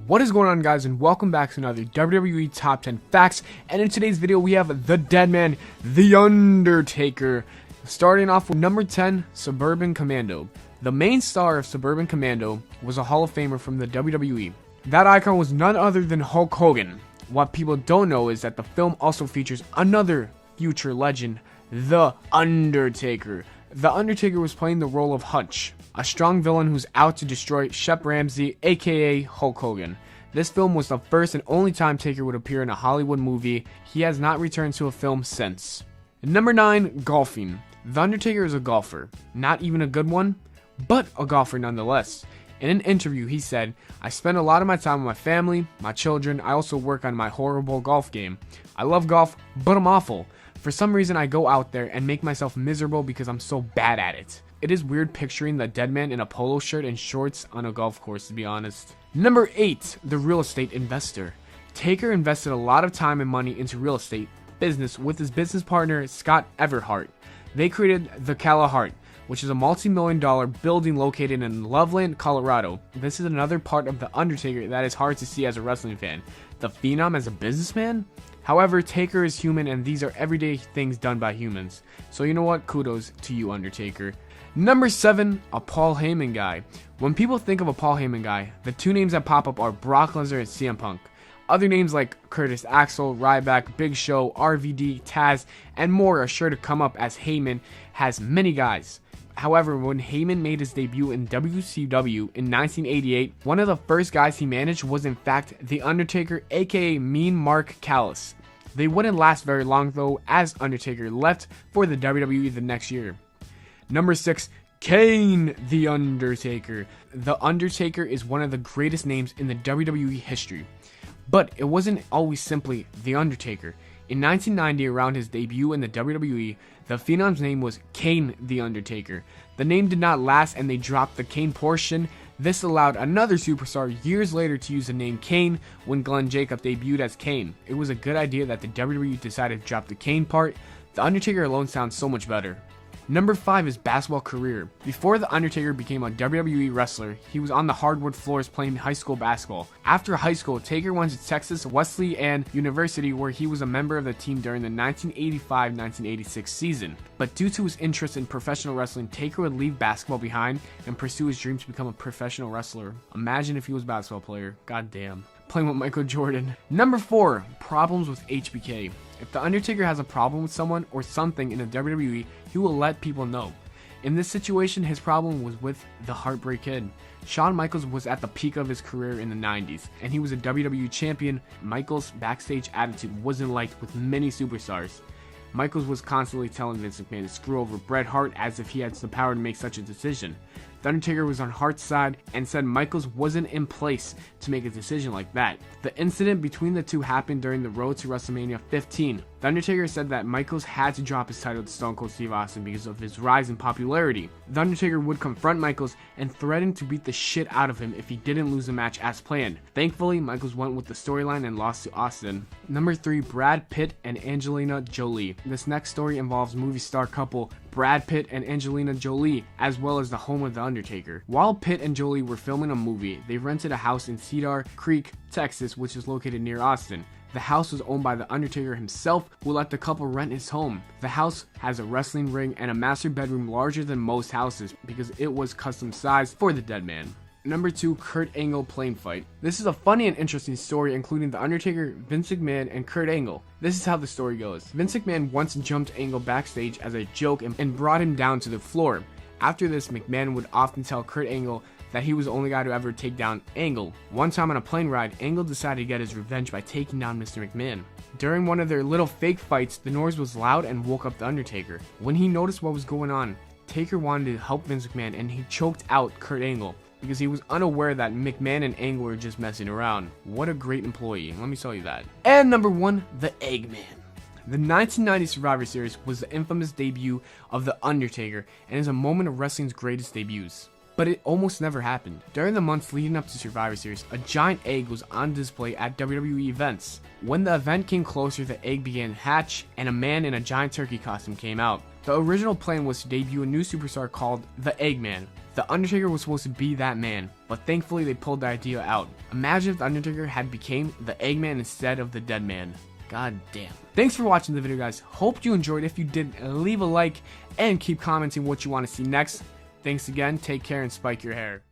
What is going on, guys, and welcome back to another WWE Top 10 Facts. And in today's video we have the dead man, The Undertaker. Starting off with number 10, Suburban Commando. The main star of Suburban Commando was a Hall of Famer from the WWE. That icon was none other than Hulk Hogan. What people don't know is that the film also features another future legend, The Undertaker. The Undertaker was playing the role of Hutch, a strong villain who's out to destroy Shep Ramsey, aka Hulk Hogan. This film was the first and only time Taker would appear in a Hollywood movie. He has not returned to a film since. Number 9, golfing. The Undertaker is a golfer. Not even a good one, but a golfer nonetheless. In an interview, he said, "I spend a lot of my time with my family, my children. I also work on my horrible golf game. I love golf, but I'm awful. For some reason, I go out there and make myself miserable because I'm so bad at it." It is weird picturing the dead man in a polo shirt and shorts on a golf course, to be honest. Number 8, the real estate investor. Taker invested a lot of time and money into real estate business with his business partner, Scott Everhart. They created the Kalahart, which is a multi-million-dollar building located in Loveland, Colorado. This is another part of The Undertaker that is hard to see as a wrestling fan. The Phenom as a businessman? However, Taker is human, and these are everyday things done by humans. So you know what? Kudos to you, Undertaker. Number 7, a Paul Heyman guy. When people think of a Paul Heyman guy, the two names that pop up are Brock Lesnar and CM Punk. Other names like Curtis Axel, Ryback, Big Show, RVD, Taz, and more are sure to come up, as Heyman has many guys. However, when Heyman made his debut in WCW in 1988, one of the first guys he managed was in fact The Undertaker, aka Mean Mark Callis. They wouldn't last very long though, as Undertaker left for the WWE the next year. Number 6, Kane The Undertaker. The Undertaker is one of the greatest names in the WWE history. But it wasn't always simply The Undertaker. In 1990, around his debut in the WWE, the Phenom's name was Kane The Undertaker. The name did not last and they dropped the Kane portion. This allowed another superstar years later to use the name Kane when Glenn Jacob debuted as Kane. It was a good idea that the WWE decided to drop the Kane part. The Undertaker alone sounds so much better. Number 5 is basketball career. Before The Undertaker became a WWE wrestler, he was on the hardwood floors playing high school basketball. After high school, Taker went to Texas Wesleyan University, where he was a member of the team during the 1985-1986 season. But due to his interest in professional wrestling, Taker would leave basketball behind and pursue his dream to become a professional wrestler. Imagine if he was a basketball player. God damn. Playing with Michael Jordan. Number 4, problems with HBK. If The Undertaker has a problem with someone or something in the WWE, he will let people know. In this situation, his problem was with the Heartbreak Kid. Shawn Michaels was at the peak of his career in the 90s, and he was a WWE champion. Michaels' backstage attitude wasn't liked with many superstars. Michaels was constantly telling Vince McMahon to screw over Bret Hart as if he had the power to make such a decision. The Undertaker was on Hart's side and said Michaels wasn't in place to make a decision like that. The incident between the two happened during the road to WrestleMania 15. The Undertaker said that Michaels had to drop his title to Stone Cold Steve Austin because of his rise in popularity. The Undertaker would confront Michaels and threaten to beat the shit out of him if he didn't lose the match as planned. Thankfully, Michaels went with the storyline and lost to Austin. Number 3, Brad Pitt and Angelina Jolie. This next story involves movie star couple Brad Pitt and Angelina Jolie, as well as the home of The Undertaker. While Pitt and Jolie were filming a movie, they rented a house in Cedar Creek, Texas, which is located near Austin. The house was owned by The Undertaker himself, who let the couple rent his home. The house has a wrestling ring and a master bedroom larger than most houses because it was custom sized for the dead man. Number 2, Kurt Angle plane fight. This is a funny and interesting story including The Undertaker, Vince McMahon, and Kurt Angle. This is how the story goes. Vince McMahon once jumped Angle backstage as a joke and brought him down to the floor. After this, McMahon would often tell Kurt Angle that he was the only guy to ever take down Angle. One time on a plane ride, Angle decided to get his revenge by taking down Mr. McMahon. During one of their little fake fights, the noise was loud and woke up The Undertaker. When he noticed what was going on, Taker wanted to help Vince McMahon and he choked out Kurt Angle because he was unaware that McMahon and Angle were just messing around. What a great employee, let me tell you that. And number 1, the Eggman. The 1990 Survivor Series was the infamous debut of The Undertaker and is a moment of wrestling's greatest debuts. But it almost never happened. During the months leading up to Survivor Series, a giant egg was on display at WWE events. When the event came closer, the egg began to hatch and a man in a giant turkey costume came out. The original plan was to debut a new superstar called the Eggman. The Undertaker was supposed to be that man, but thankfully they pulled the idea out. Imagine if the Undertaker had became the Eggman instead of the Dead Man. God damn. Thanks for watching the video, guys. Hope you enjoyed. If you did, leave a like and keep commenting what you want to see next. Thanks again. Take care and spike your hair.